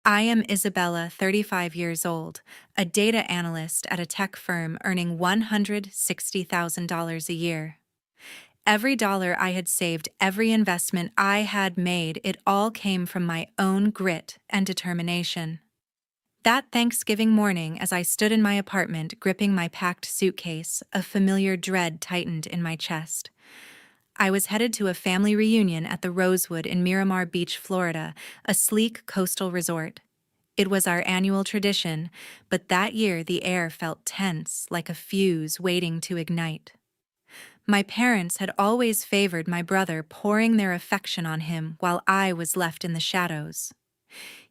I am Isabella, 35 years old, a data analyst at a tech firm earning $160,000 a year. Every dollar I had saved, every investment I had made, it all came from my own grit and determination. That Thanksgiving morning, as I stood in my apartment gripping my packed suitcase, a familiar dread tightened in my chest. I was headed to a family reunion at the Rosewood in Miramar Beach, Florida, a sleek coastal resort. It was our annual tradition, but that year the air felt tense, like a fuse waiting to ignite. My parents had always favored my brother, pouring their affection on him while I was left in the shadows.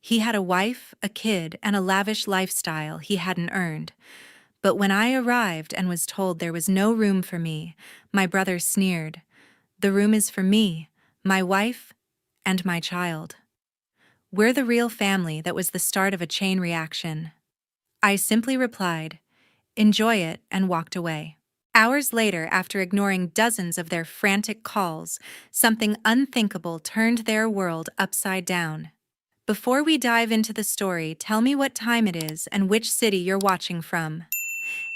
He had a wife, a kid, and a lavish lifestyle he hadn't earned. But when I arrived and was told there was no room for me, my brother sneered. "The room is for me, my wife, and my child. We're the real family." That was the start of a chain reaction. I simply replied, "Enjoy it," and walked away. Hours later, after ignoring dozens of their frantic calls, something unthinkable turned their world upside down. Before we dive into the story, tell me what time it is and which city you're watching from.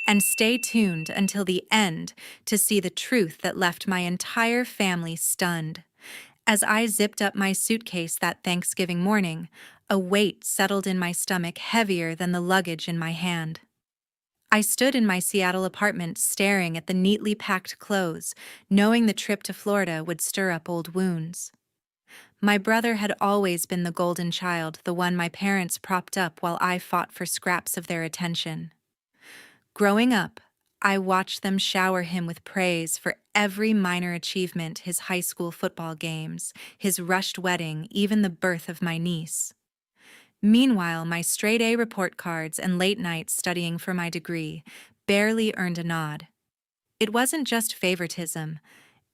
And stay tuned until the end to see the truth that left my entire family stunned. As I zipped up my suitcase that Thanksgiving morning, a weight settled in my stomach heavier than the luggage in my hand. I stood in my Seattle apartment staring at the neatly packed clothes, knowing the trip to Florida would stir up old wounds. My brother had always been the golden child, the one my parents propped up while I fought for scraps of their attention. Growing up, I watched them shower him with praise for every minor achievement: his high school football games, his rushed wedding, even the birth of my niece. Meanwhile, my straight-A report cards and late nights studying for my degree barely earned a nod. It wasn't just favoritism.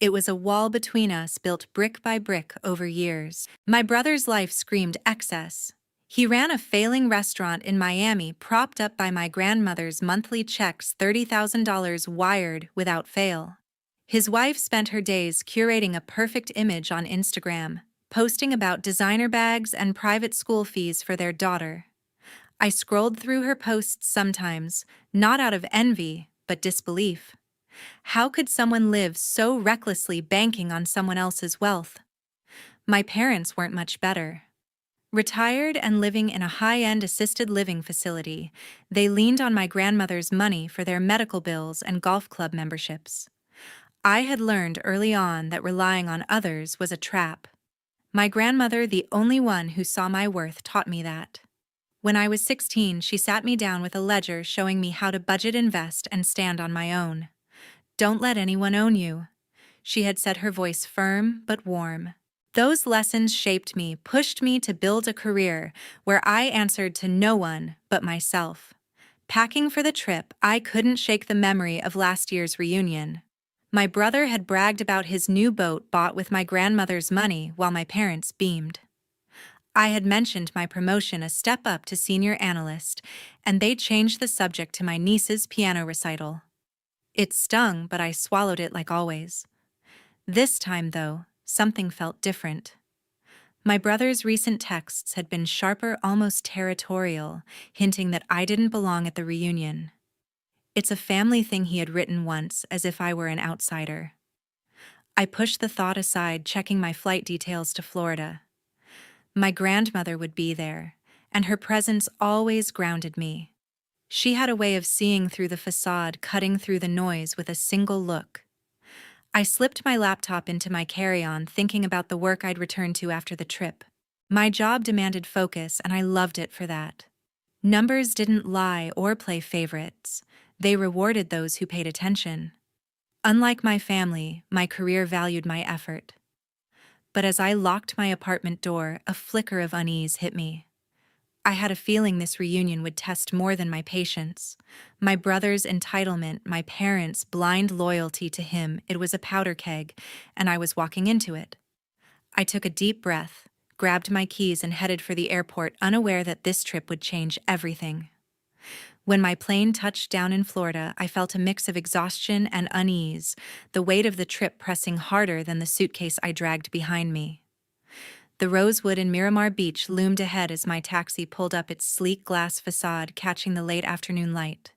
It was a wall between us, built brick by brick over years. My brother's life screamed excess. He ran a failing restaurant in Miami, propped up by my grandmother's monthly checks, $30,000 wired without fail. His wife spent her days curating a perfect image on Instagram, posting about designer bags and private school fees for their daughter. I scrolled through her posts sometimes, not out of envy, but disbelief. How could someone live so recklessly, banking on someone else's wealth? My parents weren't much better. Retired and living in a high-end assisted living facility, they leaned on my grandmother's money for their medical bills and golf club memberships. I had learned early on that relying on others was a trap. My grandmother, the only one who saw my worth, taught me that. When I was 16, she sat me down with a ledger showing me how to budget, invest, and stand on my own. "Don't let anyone own you," she had said, her voice firm but warm. Those lessons shaped me, pushed me to build a career where I answered to no one but myself. Packing for the trip, I couldn't shake the memory of last year's reunion. My brother had bragged about his new boat bought with my grandmother's money while my parents beamed. I had mentioned my promotion, a step up to senior analyst, and they changed the subject to my niece's piano recital. It stung, but I swallowed it like always. This time, though, something felt different. My brother's recent texts had been sharper, almost territorial, hinting that I didn't belong at the reunion. "It's a family thing," he had written once, as if I were an outsider. I pushed the thought aside, checking my flight details to Florida. My grandmother would be there, and her presence always grounded me. She had a way of seeing through the facade, cutting through the noise with a single look. I slipped my laptop into my carry-on, thinking about the work I'd return to after the trip. My job demanded focus, and I loved it for that. Numbers didn't lie or play favorites. They rewarded those who paid attention. Unlike my family, my career valued my effort. But as I locked my apartment door, a flicker of unease hit me. I had a feeling this reunion would test more than my patience. My brother's entitlement, my parents' blind loyalty to him, it was a powder keg, and I was walking into it. I took a deep breath, grabbed my keys, and headed for the airport, unaware that this trip would change everything. When my plane touched down in Florida, I felt a mix of exhaustion and unease, the weight of the trip pressing harder than the suitcase I dragged behind me. The Rosewood in Miramar Beach loomed ahead as my taxi pulled up its sleek glass facade, catching the late afternoon light.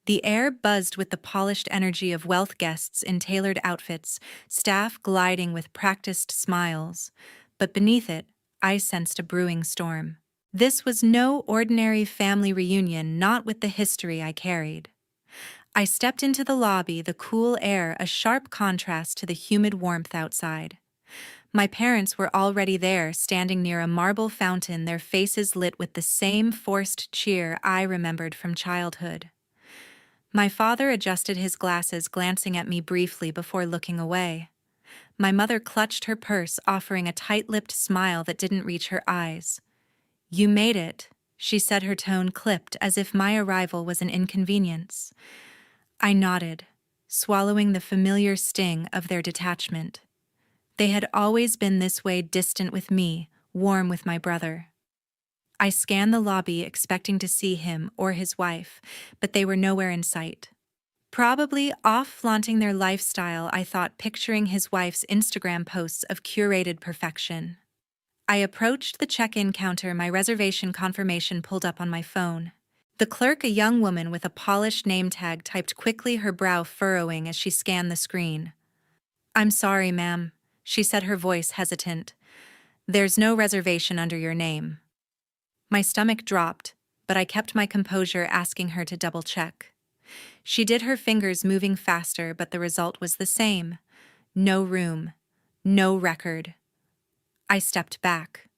The air buzzed with the polished energy of wealth guests in tailored outfits, staff gliding with practiced smiles, but beneath it, I sensed a brewing storm. This was no ordinary family reunion, not with the history I carried. I stepped into the lobby, the cool air a sharp contrast to the humid warmth outside. My parents were already there, standing near a marble fountain, their faces lit with the same forced cheer I remembered from childhood. My father adjusted his glasses, glancing at me briefly before looking away. My mother clutched her purse, offering a tight-lipped smile that didn't reach her eyes. "You made it," she said, her tone clipped as if my arrival was an inconvenience. I nodded, swallowing the familiar sting of their detachment. They had always been this way, distant with me, warm with my brother. I scanned the lobby, expecting to see him or his wife, but they were nowhere in sight. Probably off flaunting their lifestyle, I thought, picturing his wife's Instagram posts of curated perfection. I approached the check-in counter, my reservation confirmation pulled up on my phone. The clerk, a young woman with a polished name tag, typed quickly, her brow furrowing as she scanned the screen. "I'm sorry, ma'am," she said, her voice hesitant. "There's no reservation under your name." My stomach dropped, but I kept my composure, asking her to double-check. She did, her fingers moving faster, but the result was the same. No room. No record. I stepped back,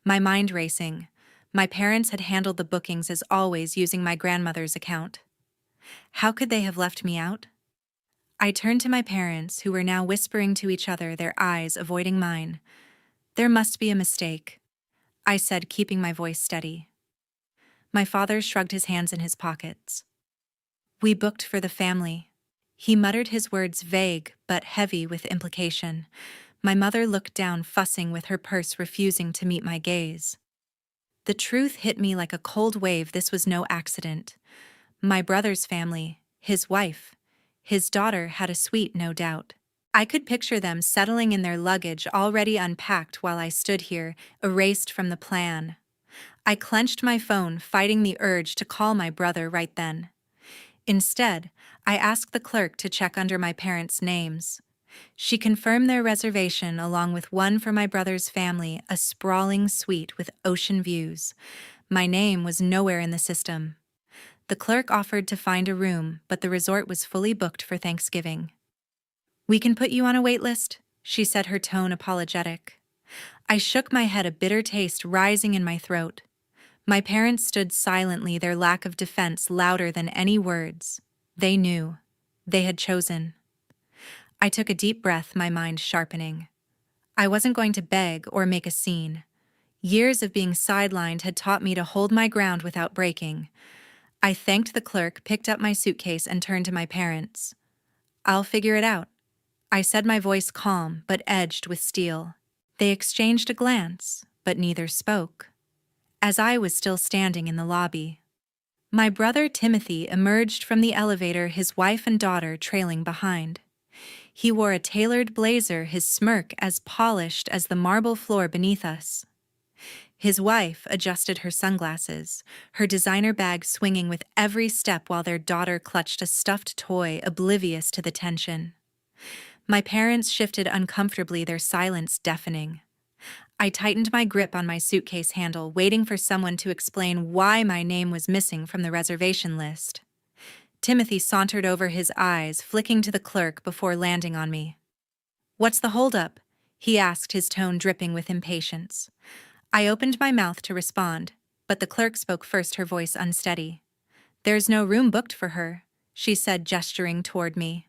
my mind racing. My parents had handled the bookings as always, using my grandmother's account. How could they have left me out? I turned to my parents, who were now whispering to each other, their eyes avoiding mine. "There must be a mistake," I said, keeping my voice steady. My father shrugged his hands in his pockets. "We booked for the family." He muttered, his words vague but heavy with implication. My mother looked down, fussing with her purse, refusing to meet my gaze. The truth hit me like a cold wave. This was no accident. My brother's family, his wife, his daughter, had a suite, no doubt. I could picture them settling in their luggage, already unpacked, while I stood here, erased from the plan. I clenched my phone, fighting the urge to call my brother right then. Instead, I asked the clerk to check under my parents' names. She confirmed their reservation, along with one for my brother's family, a sprawling suite with ocean views. My name was nowhere in the system. The clerk offered to find a room, but the resort was fully booked for Thanksgiving. "We can put you on a wait list," she said, her tone apologetic. I shook my head, a bitter taste rising in my throat. My parents stood silently, their lack of defense louder than any words. They knew. They had chosen. I took a deep breath, my mind sharpening. I wasn't going to beg or make a scene. Years of being sidelined had taught me to hold my ground without breaking. I thanked the clerk, picked up my suitcase, and turned to my parents. "I'll figure it out," I said, my voice calm but edged with steel. They exchanged a glance, but neither spoke. As I was still standing in the lobby, my brother Timothy emerged from the elevator, his wife and daughter trailing behind. He wore a tailored blazer, his smirk as polished as the marble floor beneath us. His wife adjusted her sunglasses, her designer bag swinging with every step, while their daughter clutched a stuffed toy, oblivious to the tension. My parents shifted uncomfortably, their silence deafening. I tightened my grip on my suitcase handle, waiting for someone to explain why my name was missing from the reservation list. Timothy sauntered over, his eyes flicking to the clerk before landing on me. "What's the holdup?" he asked, his tone dripping with impatience. I opened my mouth to respond, but the clerk spoke first, her voice unsteady. "There's no room booked for her," she said, gesturing toward me.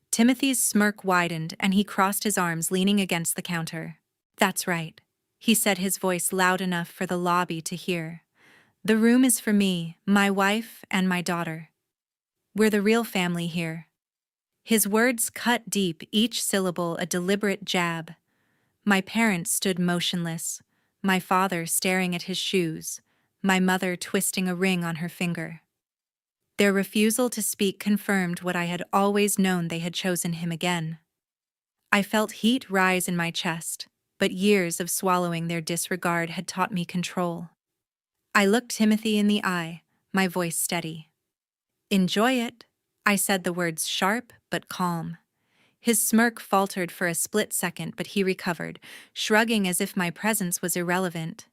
Timothy's smirk widened, and he crossed his arms, leaning against the counter. "That's right," he said, his voice loud enough for the lobby to hear. "The room is for me, my wife, and my daughter. We're the real family here." His words cut deep, each syllable a deliberate jab. My parents stood motionless, my father staring at his shoes, my mother twisting a ring on her finger. Their refusal to speak confirmed what I had always known: they had chosen him again. I felt heat rise in my chest, but years of swallowing their disregard had taught me control. I looked Timothy in the eye, my voice steady. "Enjoy it," I said, the words sharp but calm. His smirk faltered for a split second, but he recovered, shrugging as if my presence was irrelevant.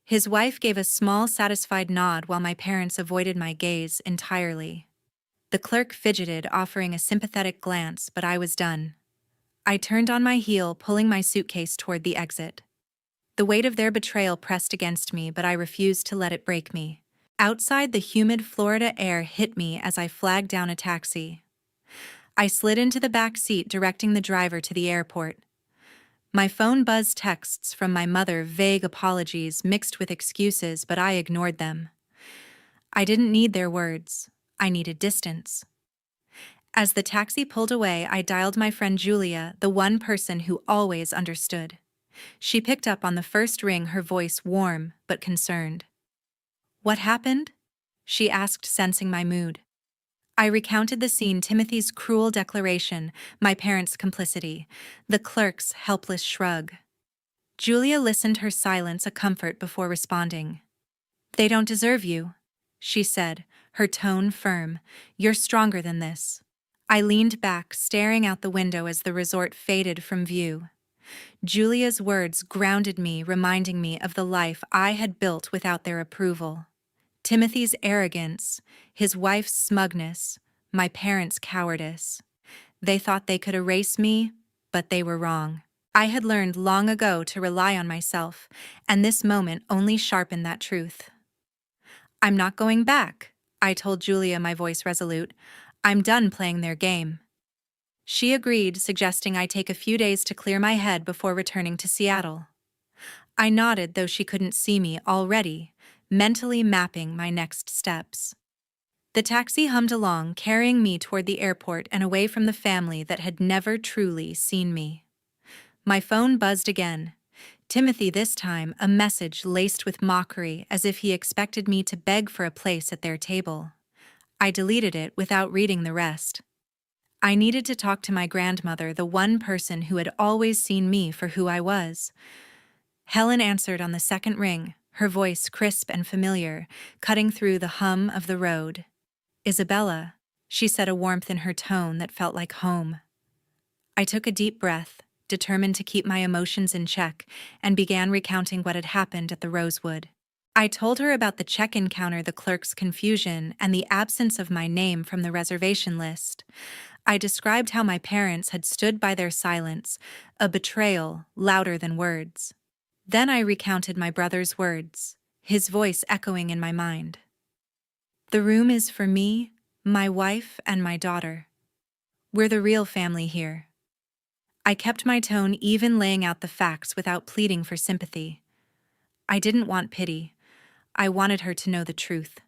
His wife gave a small, satisfied nod while my parents avoided my gaze entirely. The clerk fidgeted, offering a sympathetic glance, but I was done. I turned on my heel, pulling my suitcase toward the exit. The weight of their betrayal pressed against me, but I refused to let it break me. Outside, the humid Florida air hit me as I flagged down a taxi. I slid into the back seat, directing the driver to the airport. My phone buzzed texts from my mother, vague apologies mixed with excuses, but I ignored them. I didn't need their words. I needed distance. As the taxi pulled away, I dialed my friend Julia, the one person who always understood. She picked up on the first ring, her voice warm but concerned. "What happened?" she asked, sensing my mood. I recounted the scene: Timothy's cruel declaration, my parents' complicity, the clerk's helpless shrug. Julia listened, her silence a comfort before responding. "They don't deserve you," she said, her tone firm. "You're stronger than this." I leaned back, staring out the window as the resort faded from view. Julia's words grounded me, reminding me of the life I had built without their approval. Timothy's arrogance, his wife's smugness, my parents' cowardice. They thought they could erase me, but they were wrong. I had learned long ago to rely on myself, and this moment only sharpened that truth. "I'm not going back," I told Julia, my voice resolute. "I'm done playing their game." She agreed, suggesting I take a few days to clear my head before returning to Seattle. I nodded, though she couldn't see me, already mentally mapping my next steps. The taxi hummed along, carrying me toward the airport and away from the family that had never truly seen me. My phone buzzed again. Timothy this time, a message laced with mockery, as if he expected me to beg for a place at their table. I deleted it without reading the rest. I needed to talk to my grandmother, the one person who had always seen me for who I was. Helen answered on the second ring, her voice crisp and familiar, cutting through the hum of the road. "Isabella," she said, a warmth in her tone that felt like home. I took a deep breath, determined to keep my emotions in check, and began recounting what had happened at the Rosewood. I told her about the check-in counter, the clerk's confusion, and the absence of my name from the reservation list. I described how my parents had stood by their silence, a betrayal louder than words. Then I recounted my brother's words, his voice echoing in my mind. "The room is for me, my wife, and my daughter. We're the real family here." I kept my tone even, laying out the facts without pleading for sympathy. I didn't want pity. I wanted her to know the truth.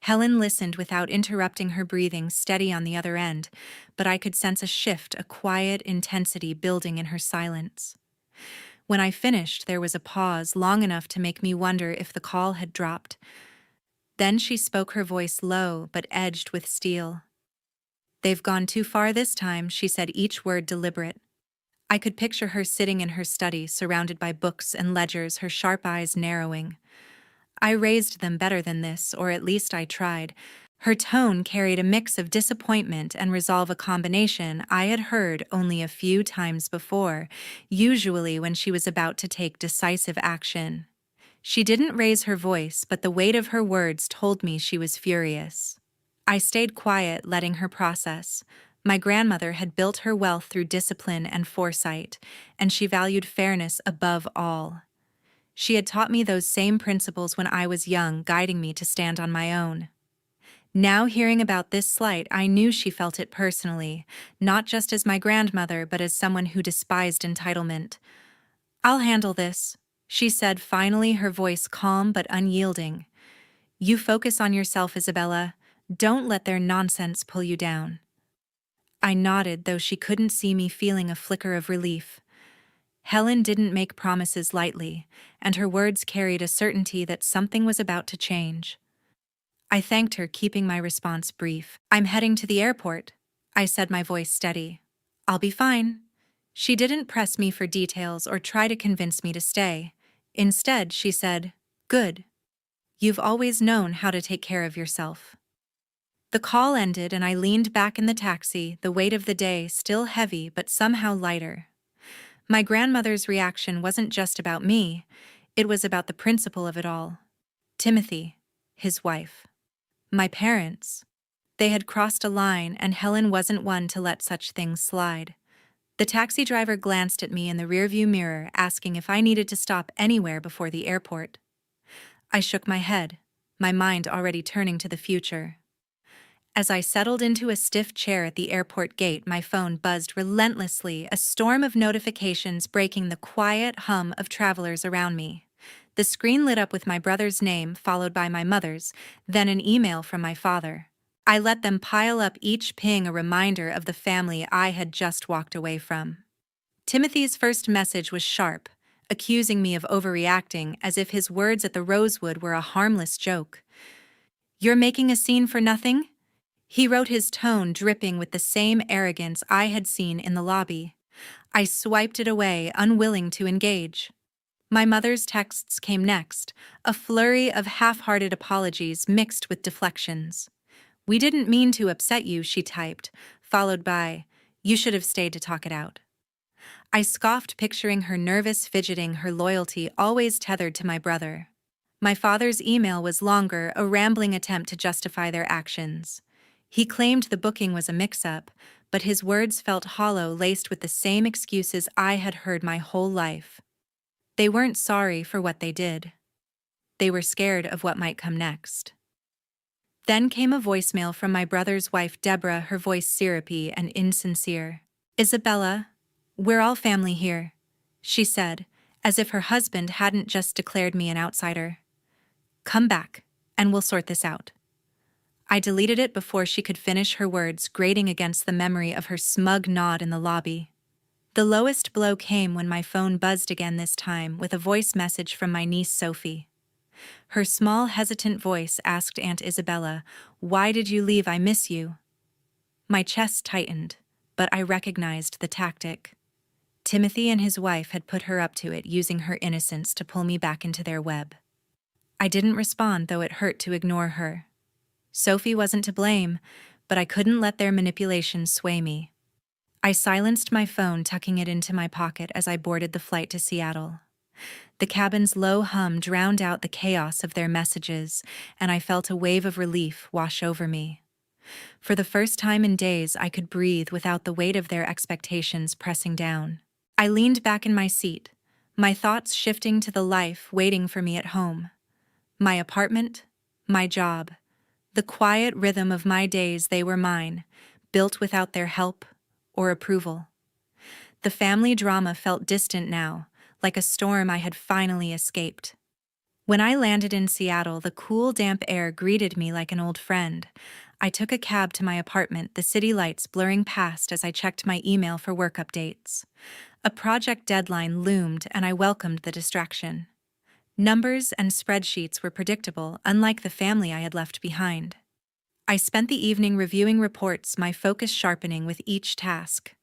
Helen listened without interrupting, her breathing steady on the other end, but I could sense a shift, a quiet intensity building in her silence. When I finished, there was a pause long enough to make me wonder if the call had dropped. Then she spoke, her voice low but edged with steel. "They've gone too far this time," she said, each word deliberate. I could picture her sitting in her study, surrounded by books and ledgers, her sharp eyes narrowing. "I raised them better than this, or at least I tried." Her tone carried a mix of disappointment and resolve, a combination I had heard only a few times before, usually when she was about to take decisive action. She didn't raise her voice, but the weight of her words told me she was furious. I stayed quiet, letting her process. My grandmother had built her wealth through discipline and foresight, and she valued fairness above all. She had taught me those same principles when I was young, guiding me to stand on my own. Now, hearing about this slight, I knew she felt it personally, not just as my grandmother, but as someone who despised entitlement. "I'll handle this," she said finally, her voice calm but unyielding. "You focus on yourself, Isabella. Don't let their nonsense pull you down." I nodded, though she couldn't see me, feeling a flicker of relief. Helen didn't make promises lightly, and her words carried a certainty that something was about to change. I thanked her, keeping my response brief. "I'm heading to the airport," I said, my voice steady. "I'll be fine." She didn't press me for details or try to convince me to stay. Instead, she said, "Good. You've always known how to take care of yourself." The call ended and I leaned back in the taxi, the weight of the day still heavy but somehow lighter. My grandmother's reaction wasn't just about me, it was about the principle of it all. Timothy, his wife. My parents. They had crossed a line, and Helen wasn't one to let such things slide. The taxi driver glanced at me in the rearview mirror, asking if I needed to stop anywhere before the airport. I shook my head, my mind already turning to the future. As I settled into a stiff chair at the airport gate, my phone buzzed relentlessly, a storm of notifications breaking the quiet hum of travelers around me. The screen lit up with my brother's name, followed by my mother's, then an email from my father. I let them pile up, each ping a reminder of the family I had just walked away from. Timothy's first message was sharp, accusing me of overreacting as if his words at the Rosewood were a harmless joke. "You're making a scene for nothing?" He wrote, his tone dripping with the same arrogance I had seen in the lobby. I swiped it away, unwilling to engage. My mother's texts came next, a flurry of half-hearted apologies mixed with deflections. "We didn't mean to upset you," she typed, followed by, "You should have stayed to talk it out." I scoffed, picturing her nervous fidgeting, her loyalty always tethered to my brother. My father's email was longer, a rambling attempt to justify their actions. He claimed the booking was a mix-up, but his words felt hollow, laced with the same excuses I had heard my whole life. They weren't sorry for what they did. They were scared of what might come next. Then came a voicemail from my brother's wife, Deborah, her voice syrupy and insincere. "Isabella, we're all family here," she said, as if her husband hadn't just declared me an outsider. "Come back, and we'll sort this out." I deleted it before she could finish her words, grating against the memory of her smug nod in the lobby. The lowest blow came when my phone buzzed again, this time with a voice message from my niece Sophie. Her small, hesitant voice asked Aunt Isabella, "Why did you leave? I miss you." My chest tightened, but I recognized the tactic. Timothy and his wife had put her up to it, using her innocence to pull me back into their web. I didn't respond, though it hurt to ignore her. Sophie wasn't to blame, but I couldn't let their manipulations sway me. I silenced my phone, tucking it into my pocket as I boarded the flight to Seattle. The cabin's low hum drowned out the chaos of their messages, and I felt a wave of relief wash over me. For the first time in days, I could breathe without the weight of their expectations pressing down. I leaned back in my seat, my thoughts shifting to the life waiting for me at home. My apartment, my job, the quiet rhythm of my days. They were mine, built without their help or approval. The family drama felt distant now, like a storm I had finally escaped. When I landed in Seattle, the cool, damp air greeted me like an old friend. I took a cab to my apartment, the city lights blurring past as I checked my email for work updates. A project deadline loomed, and I welcomed the distraction. Numbers and spreadsheets were predictable, unlike the family I had left behind. I spent the evening reviewing reports, my focus sharpening with each task.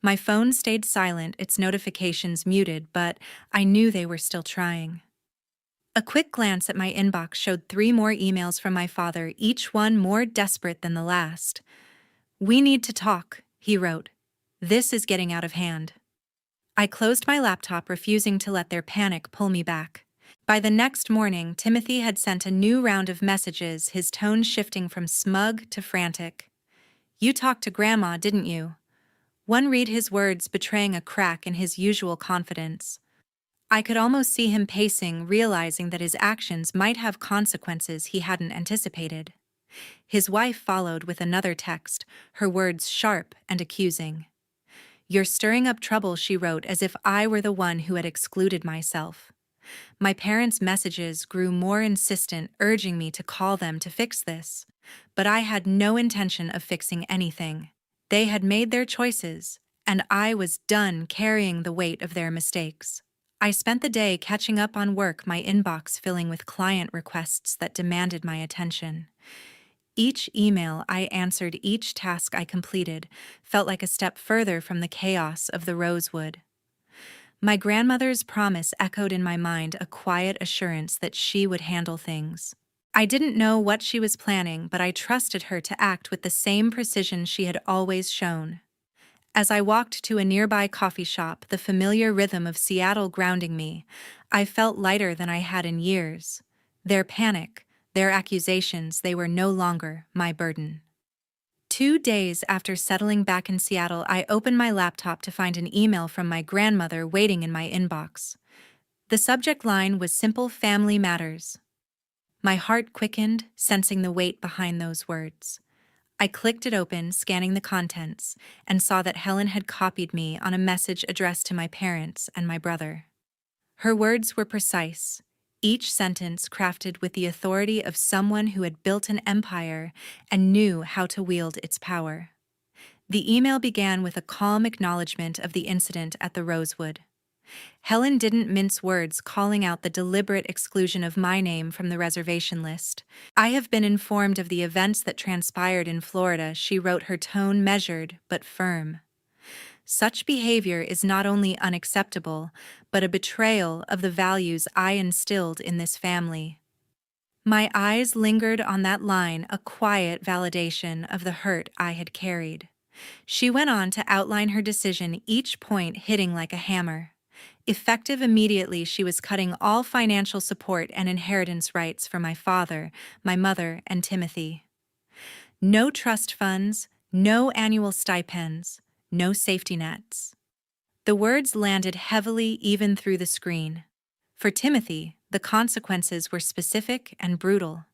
My phone stayed silent, its notifications muted, but I knew they were still trying. A quick glance at my inbox showed 3 more emails from my father, each one more desperate than the last. "We need to talk," he wrote. "This is getting out of hand." I closed my laptop, refusing to let their panic pull me back. By the next morning, Timothy had sent a new round of messages, his tone shifting from smug to frantic. "You talked to Grandma, didn't you?" One read, his words betraying a crack in his usual confidence. I could almost see him pacing, realizing that his actions might have consequences he hadn't anticipated. His wife followed with another text, her words sharp and accusing. "You're stirring up trouble," she wrote, as if I were the one who had excluded myself. My parents' messages grew more insistent, urging me to call them to fix this. But I had no intention of fixing anything. They had made their choices, and I was done carrying the weight of their mistakes. I spent the day catching up on work, my inbox filling with client requests that demanded my attention. Each email I answered, each task I completed, felt like a step further from the chaos of the rosewood. My grandmother's promise echoed in my mind, a quiet assurance that she would handle things. I didn't know what she was planning, but I trusted her to act with the same precision she had always shown. As I walked to a nearby coffee shop, the familiar rhythm of Seattle grounding me, I felt lighter than I had in years. Their panic, their accusations, they were no longer my burden. 2 days after settling back in Seattle, I opened my laptop to find an email from my grandmother waiting in my inbox. The subject line was simple: family matters. My heart quickened, sensing the weight behind those words. I clicked it open, scanning the contents, and saw that Helen had copied me on a message addressed to my parents and my brother. Her words were precise, each sentence crafted with the authority of someone who had built an empire and knew how to wield its power. The email began with a calm acknowledgement of the incident at the Rosewood. Helen didn't mince words, calling out the deliberate exclusion of my name from the reservation list. I have been informed of the events that transpired in Florida, she wrote, her tone measured but firm. Such behavior is not only unacceptable, but a betrayal of the values I instilled in this family. My eyes lingered on that line, a quiet validation of the hurt I had carried. She went on to outline her decision, each point hitting like a hammer. Effective immediately, she was cutting all financial support and inheritance rights for my father, my mother, and Timothy. No trust funds, no annual stipends, no safety nets. The words landed heavily even through the screen. For Timothy, the consequences were specific and brutal.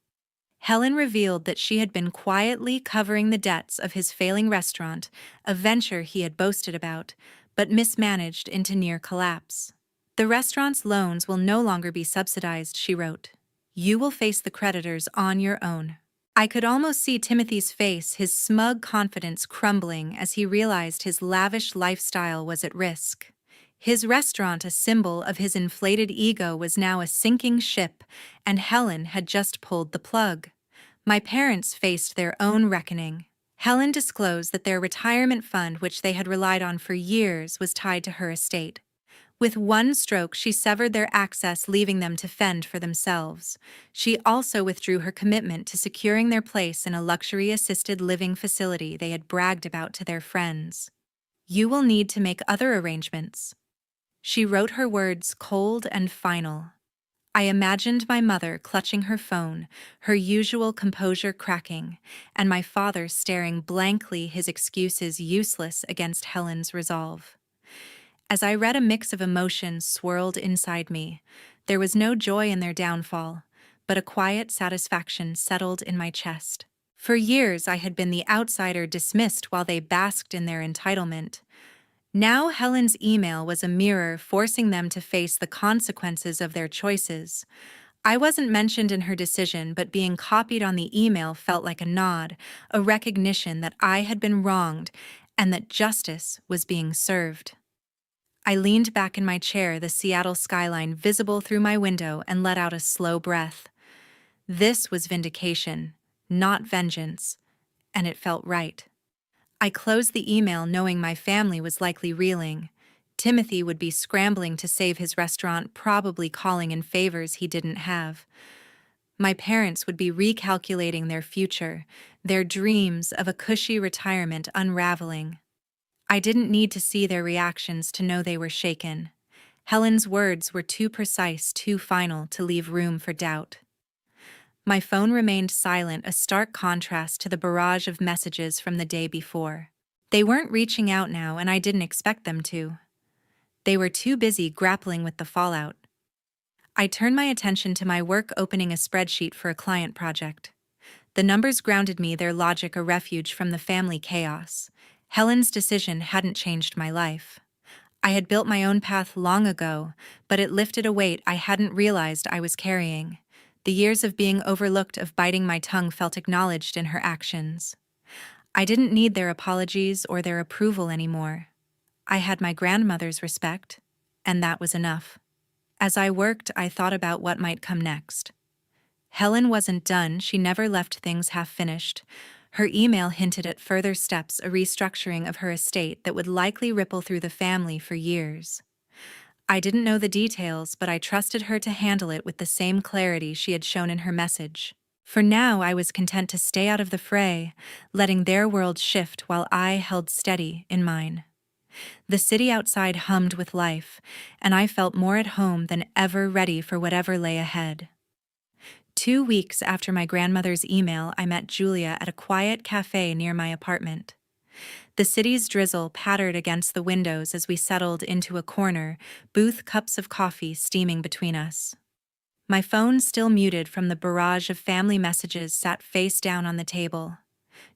Helen revealed that she had been quietly covering the debts of his failing restaurant, a venture he had boasted about, but mismanaged into near collapse. The restaurant's loans will no longer be subsidized, she wrote. You will face the creditors on your own. I could almost see Timothy's face, his smug confidence crumbling as he realized his lavish lifestyle was at risk. His restaurant, a symbol of his inflated ego, was now a sinking ship, and Helen had just pulled the plug. My parents faced their own reckoning. Helen disclosed that their retirement fund, which they had relied on for years, was tied to her estate. With one stroke, she severed their access, leaving them to fend for themselves. She also withdrew her commitment to securing their place in a luxury assisted living facility they had bragged about to their friends. You will need to make other arrangements. She wrote, her words cold and final. I imagined my mother clutching her phone, her usual composure cracking, and my father staring blankly, his excuses useless against Helen's resolve. As I read, a mix of emotions swirled inside me. There was no joy in their downfall, but a quiet satisfaction settled in my chest. For years I had been the outsider, dismissed while they basked in their entitlement. Now Helen's email was a mirror, forcing them to face the consequences of their choices. I wasn't mentioned in her decision, but being copied on the email felt like a nod, a recognition that I had been wronged and that justice was being served. I leaned back in my chair, the Seattle skyline visible through my window, and let out a slow breath. This was vindication, not vengeance, and it felt right. I closed the email knowing my family was likely reeling. Timothy would be scrambling to save his restaurant, probably calling in favors he didn't have. My parents would be recalculating their future, their dreams of a cushy retirement unraveling. I didn't need to see their reactions to know they were shaken. Helen's words were too precise, too final to leave room for doubt. My phone remained silent, a stark contrast to the barrage of messages from the day before. They weren't reaching out now, and I didn't expect them to. They were too busy grappling with the fallout. I turned my attention to my work, opening a spreadsheet for a client project. The numbers grounded me, their logic a refuge from the family chaos. Helen's decision hadn't changed my life. I had built my own path long ago, but it lifted a weight I hadn't realized I was carrying. The years of being overlooked, of biting my tongue, felt acknowledged in her actions. I didn't need their apologies or their approval anymore. I had my grandmother's respect, and that was enough. As I worked, I thought about what might come next. Helen wasn't done, she never left things half-finished. Her email hinted at further steps, a restructuring of her estate that would likely ripple through the family for years. I didn't know the details, but I trusted her to handle it with the same clarity she had shown in her message. For now, I was content to stay out of the fray, letting their world shift while I held steady in mine. The city outside hummed with life, and I felt more at home than ever, ready for whatever lay ahead. 2 weeks after my grandmother's email, I met Julia at a quiet cafe near my apartment. The city's drizzle pattered against the windows as we settled into a corner, both cups of coffee steaming between us. My phone, still muted from the barrage of family messages, sat face down on the table.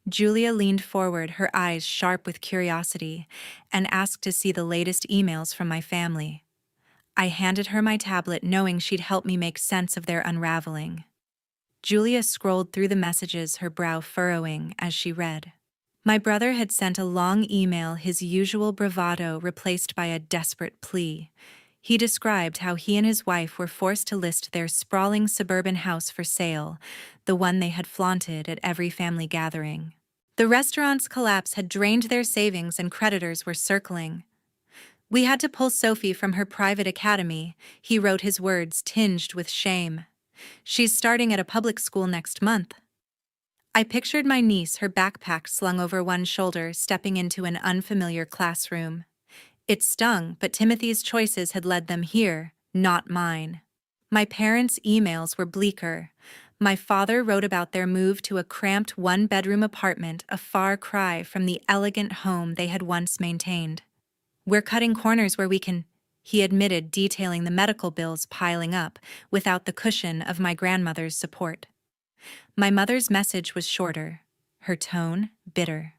Julia leaned forward, her eyes sharp with curiosity, and asked to see the latest emails from my family. I handed her my tablet, knowing she'd help me make sense of their unraveling. Julia scrolled through the messages, her brow furrowing as she read. My brother had sent a long email, his usual bravado replaced by a desperate plea. He described how he and his wife were forced to list their sprawling suburban house for sale, the one they had flaunted at every family gathering. The restaurant's collapse had drained their savings and creditors were circling. We had to pull Sophie from her private academy, he wrote, his words tinged with shame. She's starting at a public school next month. I pictured my niece, her backpack slung over one shoulder, stepping into an unfamiliar classroom. It stung, but Timothy's choices had led them here, not mine. My parents' emails were bleaker. My father wrote about their move to a cramped one-bedroom apartment, a far cry from the elegant home they had once maintained. We're cutting corners where we can, he admitted, detailing the medical bills piling up, without the cushion of my grandmother's support. My mother's message was shorter, her tone bitter.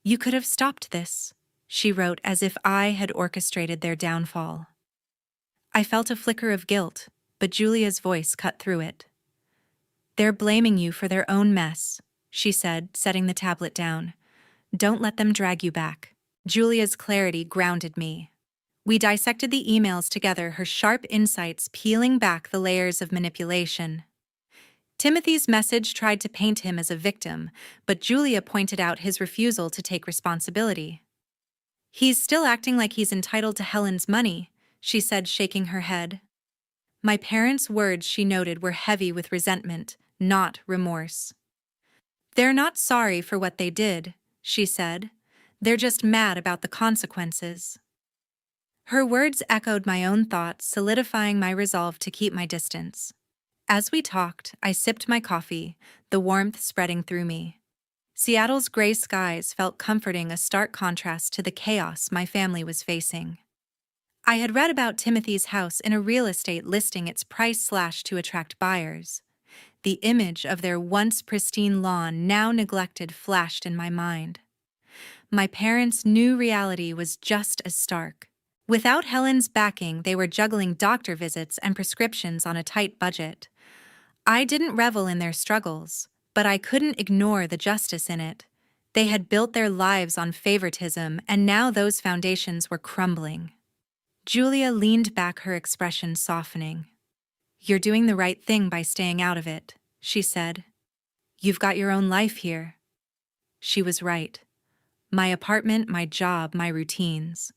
You could have stopped this, she wrote, as if I had orchestrated their downfall. I felt a flicker of guilt, but Julia's voice cut through it. They're blaming you for their own mess, she said, setting the tablet down. Don't let them drag you back. Julia's clarity grounded me. We dissected the emails together, her sharp insights peeling back the layers of manipulation. Timothy's message tried to paint him as a victim, but Julia pointed out his refusal to take responsibility. He's still acting like he's entitled to Helen's money, she said, shaking her head. My parents' words, she noted, were heavy with resentment, not remorse. They're not sorry for what they did, she said. They're just mad about the consequences. Her words echoed my own thoughts, solidifying my resolve to keep my distance. As we talked, I sipped my coffee, the warmth spreading through me. Seattle's gray skies felt comforting, a stark contrast to the chaos my family was facing. I had read about Timothy's house in a real estate listing, its price slashed to attract buyers. The image of their once pristine lawn, now neglected, flashed in my mind. My parents' new reality was just as stark. Without Helen's backing, they were juggling doctor visits and prescriptions on a tight budget. I didn't revel in their struggles, but I couldn't ignore the justice in it. They had built their lives on favoritism, and now those foundations were crumbling. Julia leaned back, her expression softening. You're doing the right thing by staying out of it, she said. You've got your own life here. She was right. My apartment, my job, my routines.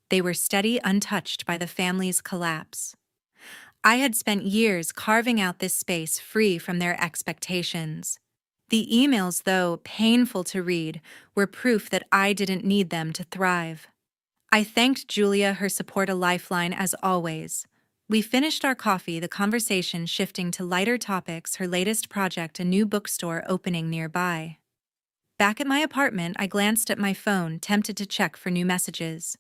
They were steady, untouched by the family's collapse. I had spent years carving out this space free from their expectations. The emails, though painful to read, were proof that I didn't need them to thrive. I thanked Julia, her support a lifeline as always. We finished our coffee, the conversation shifting to lighter topics, her latest project, a new bookstore opening nearby. Back at my apartment, I glanced at my phone, tempted to check for new messages.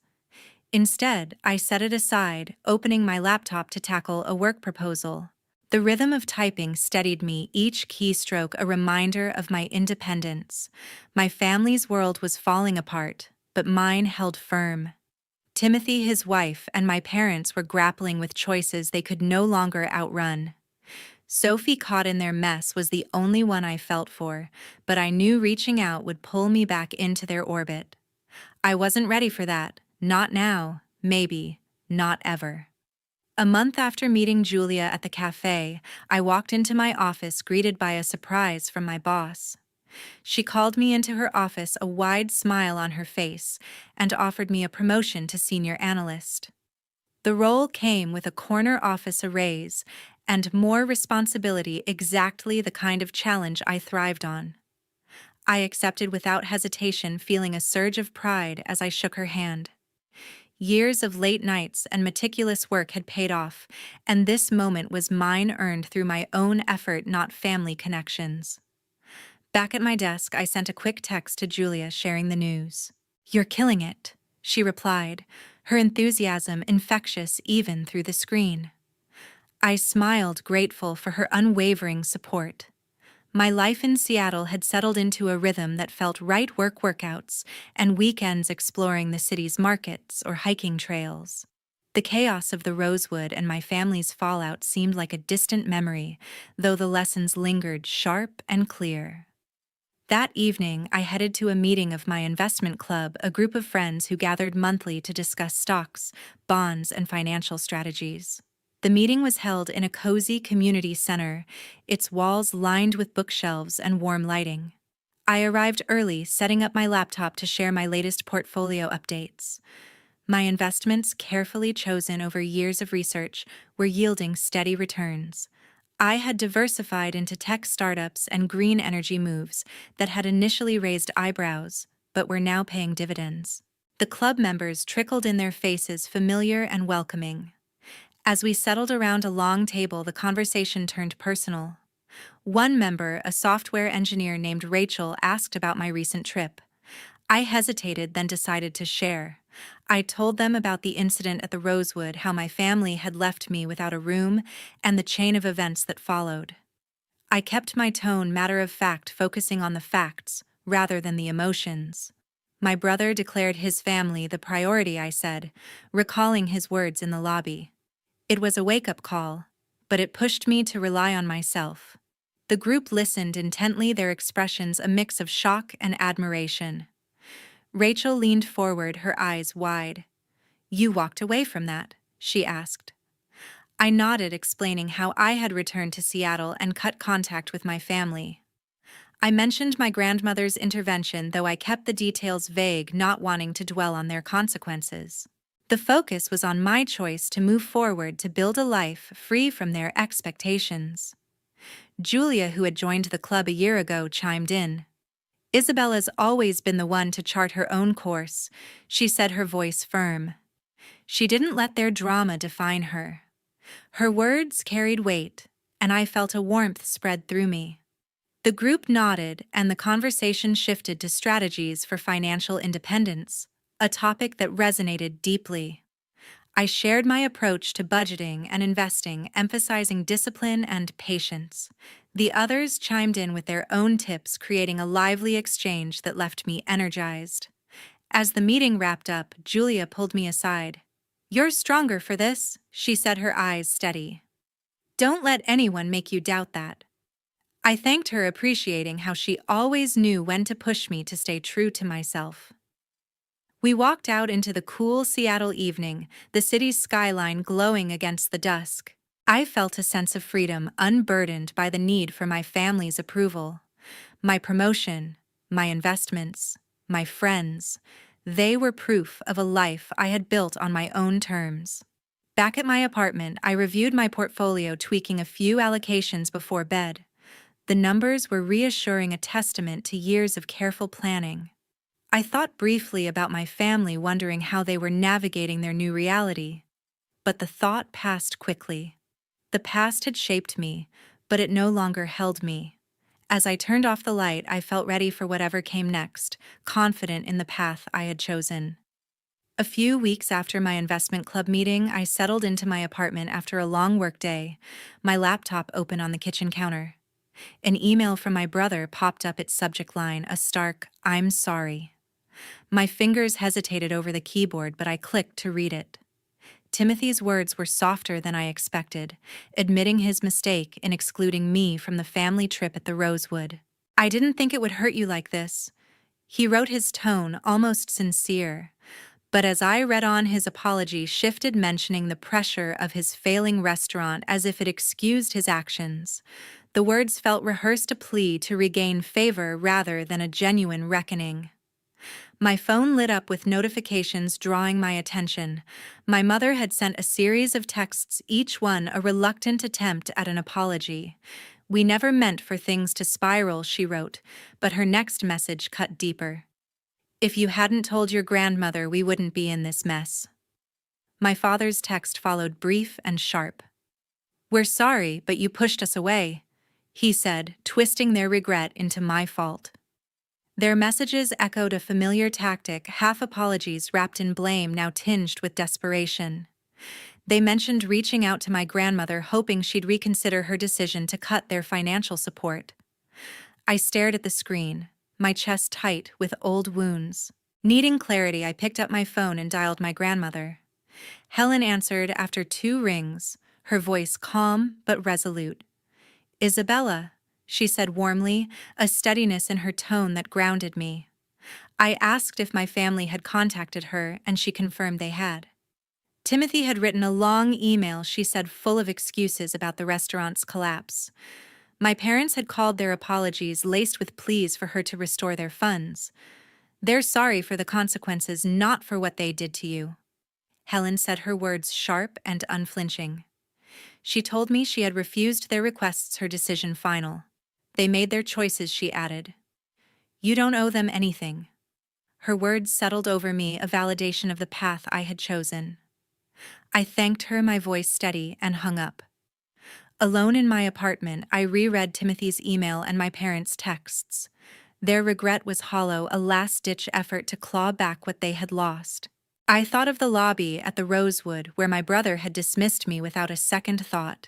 Instead, I set it aside, opening my laptop to tackle a work proposal. The rhythm of typing steadied me, each keystroke a reminder of my independence. My family's world was falling apart, but mine held firm. Timothy, his wife, and my parents were grappling with choices they could no longer outrun. Sophie, caught in their mess, was the only one I felt for, but I knew reaching out would pull me back into their orbit. I wasn't ready for that. Not now, maybe, not ever. A month after meeting Julia at the cafe, I walked into my office greeted by a surprise from my boss. She called me into her office, a wide smile on her face, and offered me a promotion to senior analyst. The role came with a corner office a raise and more responsibility, exactly the kind of challenge I thrived on. I accepted without hesitation, feeling a surge of pride as I shook her hand. Years of late nights and meticulous work had paid off, and this moment was mine, earned through my own effort, not family connections. Back at my desk, I sent a quick text to Julia sharing the news. "You're killing it," she replied, her enthusiasm infectious even through the screen. I smiled, grateful for her unwavering support. My life in Seattle had settled into a rhythm that felt right: workouts, and weekends exploring the city's markets or hiking trails. The chaos of the Rosewood and my family's fallout seemed like a distant memory, though the lessons lingered sharp and clear. That evening, I headed to a meeting of my investment club, a group of friends who gathered monthly to discuss stocks, bonds, and financial strategies. The meeting was held in a cozy community center, its walls lined with bookshelves and warm lighting. I arrived early, setting up my laptop to share my latest portfolio updates. My investments, carefully chosen over years of research, were yielding steady returns. I had diversified into tech startups and green energy moves that had initially raised eyebrows, but were now paying dividends. The club members trickled in, their faces familiar and welcoming. As we settled around a long table, the conversation turned personal. One member, a software engineer named Rachel, asked about my recent trip. I hesitated, then decided to share. I told them about the incident at the Rosewood, how my family had left me without a room, and the chain of events that followed. I kept my tone matter of fact, focusing on the facts rather than the emotions. My brother declared his family the priority, I said, recalling his words in the lobby. It was a wake-up call, but it pushed me to rely on myself. The group listened intently, their expressions a mix of shock and admiration. Rachel leaned forward, her eyes wide. "You walked away from that?" she asked. I nodded, explaining how I had returned to Seattle and cut contact with my family. I mentioned my grandmother's intervention, though I kept the details vague, not wanting to dwell on their consequences. The focus was on my choice to move forward, to build a life free from their expectations. Julia, who had joined the club a year ago, chimed in. "Isabella's always been the one to chart her own course," she said, her voice firm. "She didn't let their drama define her." Her words carried weight, and I felt a warmth spread through me. The group nodded, and the conversation shifted to strategies for financial independence, a topic that resonated deeply. I shared my approach to budgeting and investing, emphasizing discipline and patience. The others chimed in with their own tips, creating a lively exchange that left me energized. As the meeting wrapped up, Julia pulled me aside. "You're stronger for this," she said, her eyes steady. "Don't let anyone make you doubt that." I thanked her, appreciating how she always knew when to push me to stay true to myself. We walked out into the cool Seattle evening, the city's skyline glowing against the dusk. I felt a sense of freedom, unburdened by the need for my family's approval. My promotion, my investments, my friends, they were proof of a life I had built on my own terms. Back at my apartment, I reviewed my portfolio, tweaking a few allocations before bed. The numbers were reassuring, a testament to years of careful planning. I thought briefly about my family, wondering how they were navigating their new reality. But the thought passed quickly. The past had shaped me, but it no longer held me. As I turned off the light, I felt ready for whatever came next, confident in the path I had chosen. A few weeks after my investment club meeting, I settled into my apartment after a long workday, my laptop open on the kitchen counter. An email from my brother popped up, its subject line, a stark, "I'm sorry." My fingers hesitated over the keyboard, but I clicked to read it. Timothy's words were softer than I expected, admitting his mistake in excluding me from the family trip at the Rosewood. "I didn't think it would hurt you like this," he wrote, his tone almost sincere. But as I read on, his apology shifted, mentioning the pressure of his failing restaurant as if it excused his actions. The words felt rehearsed, a plea to regain favor rather than a genuine reckoning. My phone lit up with notifications drawing my attention. My mother had sent a series of texts, each one a reluctant attempt at an apology. "We never meant for things to spiral," she wrote, but her next message cut deeper. "If you hadn't told your grandmother, we wouldn't be in this mess." My father's text followed, brief and sharp. "We're sorry, but you pushed us away," he said, twisting their regret into my fault. Their messages echoed a familiar tactic, half apologies wrapped in blame, now tinged with desperation. They mentioned reaching out to my grandmother, hoping she'd reconsider her decision to cut their financial support. I stared at the screen, my chest tight with old wounds. Needing clarity, I picked up my phone and dialed my grandmother. Helen answered after 2 rings, her voice calm but resolute. "Isabella," she said warmly, a steadiness in her tone that grounded me. I asked if my family had contacted her, and she confirmed they had. Timothy had written a long email, she said, full of excuses about the restaurant's collapse. My parents had called their apologies laced with pleas for her to restore their funds. "They're sorry for the consequences, not for what they did to you." Helen said, her words sharp and unflinching. She told me she had refused their requests, her decision final. "They made their choices," she added. "You don't owe them anything." Her words settled over me, a validation of the path I had chosen. I thanked her, my voice steady, and hung up. Alone in my apartment, I reread Timothy's email and my parents' texts. Their regret was hollow, a last-ditch effort to claw back what they had lost. I thought of the lobby at the Rosewood, where my brother had dismissed me without a second thought.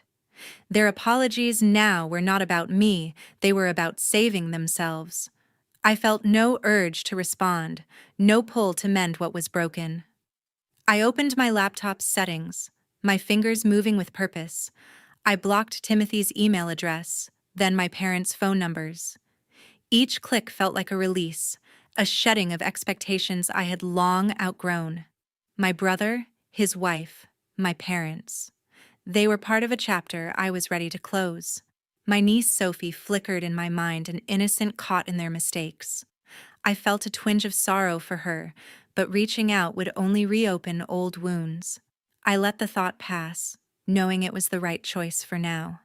Their apologies now were not about me, they were about saving themselves. I felt no urge to respond, no pull to mend what was broken. I opened my laptop's settings, my fingers moving with purpose. I blocked Timothy's email address, then my parents' phone numbers. Each click felt like a release, a shedding of expectations I had long outgrown. My brother, his wife, my parents. They were part of a chapter I was ready to close. My niece Sophie flickered in my mind, an innocent caught in their mistakes. I felt a twinge of sorrow for her, but reaching out would only reopen old wounds. I let the thought pass, knowing it was the right choice for now.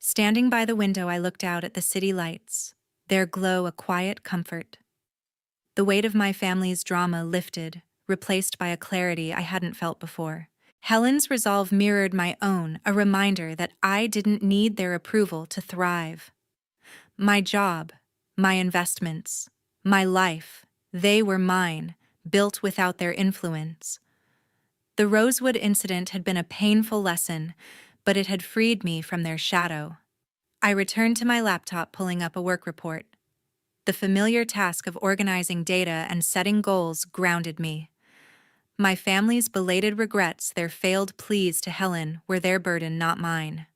Standing by the window, I looked out at the city lights, their glow a quiet comfort. The weight of my family's drama lifted, replaced by a clarity I hadn't felt before. Helen's resolve mirrored my own, a reminder that I didn't need their approval to thrive. My job, my investments, my life, they were mine, built without their influence. The Rosewood incident had been a painful lesson, but it had freed me from their shadow. I returned to my laptop, pulling up a work report. The familiar task of organizing data and setting goals grounded me. My family's belated regrets, their failed pleas to Helen, were their burden, not mine.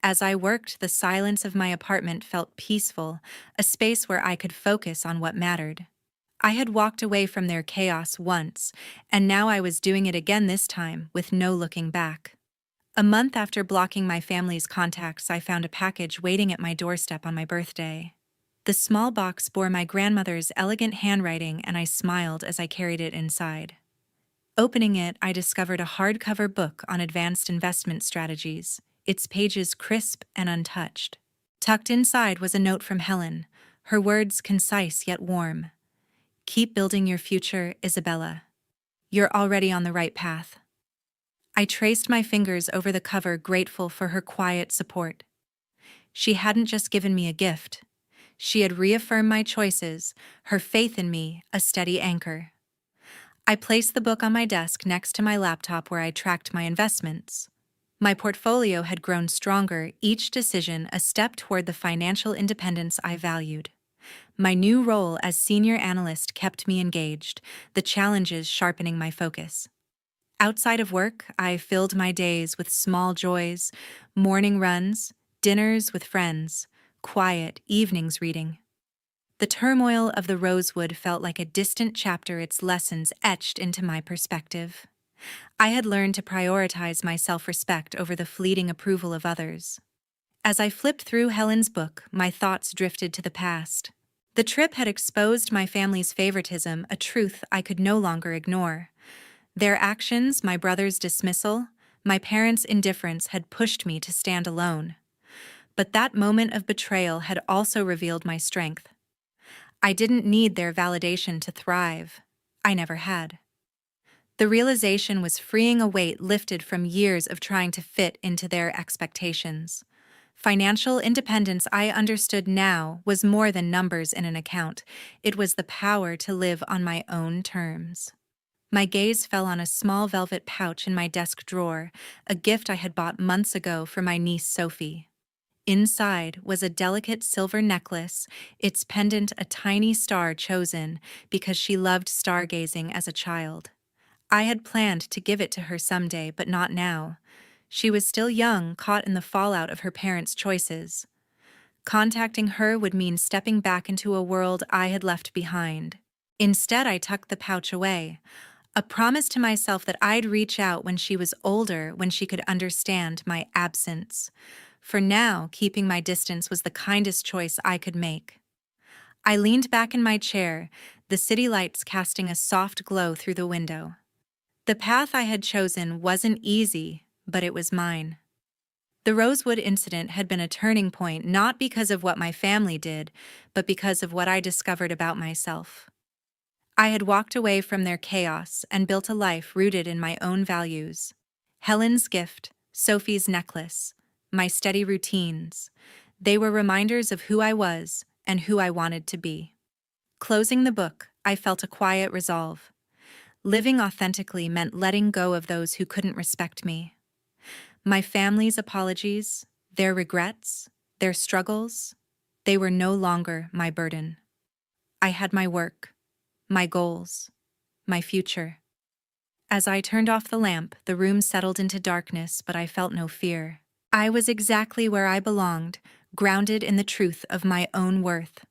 As I worked, the silence of my apartment felt peaceful, a space where I could focus on what mattered. I had walked away from their chaos once, and now I was doing it again, this time with no looking back. A month after blocking my family's contacts, I found a package waiting at my doorstep on my birthday. The small box bore my grandmother's elegant handwriting, and I smiled as I carried it inside. Opening it, I discovered a hardcover book on advanced investment strategies, its pages crisp and untouched. Tucked inside was a note from Helen, her words concise yet warm. "Keep building your future, Isabella. You're already on the right path." I traced my fingers over the cover, grateful for her quiet support. She hadn't just given me a gift. She had reaffirmed my choices, her faith in me a steady anchor. I placed the book on my desk next to my laptop where I tracked my investments. My portfolio had grown stronger, each decision a step toward the financial independence I valued. My new role as senior analyst kept me engaged, the challenges sharpening my focus. Outside of work, I filled my days with small joys, morning runs, dinners with friends, quiet evenings reading. The turmoil of the rosewood felt like a distant chapter, its lessons etched into my perspective. I had learned to prioritize my self-respect over the fleeting approval of others. As I flipped through Helen's book, my thoughts drifted to the past. The trip had exposed my family's favoritism, a truth I could no longer ignore. Their actions, my brother's dismissal, my parents' indifference had pushed me to stand alone. But that moment of betrayal had also revealed my strength. I didn't need their validation to thrive. I never had. The realization was freeing a weight lifted from years of trying to fit into their expectations. Financial independence, I understood now, was more than numbers in an account. It was the power to live on my own terms. My gaze fell on a small velvet pouch in my desk drawer, a gift I had bought months ago for my niece Sophie. Inside was a delicate silver necklace, its pendant a tiny star chosen because she loved stargazing as a child. I had planned to give it to her someday, but not now. She was still young, caught in the fallout of her parents' choices. Contacting her would mean stepping back into a world I had left behind. Instead, I tucked the pouch away, a promise to myself that I'd reach out when she was older, when she could understand my absence. For now, keeping my distance was the kindest choice I could make. I leaned back in my chair, the city lights casting a soft glow through the window. The path I had chosen wasn't easy, but it was mine. The Rosewood incident had been a turning point, not because of what my family did, but because of what I discovered about myself. I had walked away from their chaos and built a life rooted in my own values. Helen's gift, Sophie's necklace, my steady routines. They were reminders of who I was and who I wanted to be. Closing the book, I felt a quiet resolve. Living authentically meant letting go of those who couldn't respect me. My family's apologies, their regrets, their struggles, they were no longer my burden. I had my work, my goals, my future. As I turned off the lamp, the room settled into darkness, but I felt no fear. I was exactly where I belonged, grounded in the truth of my own worth.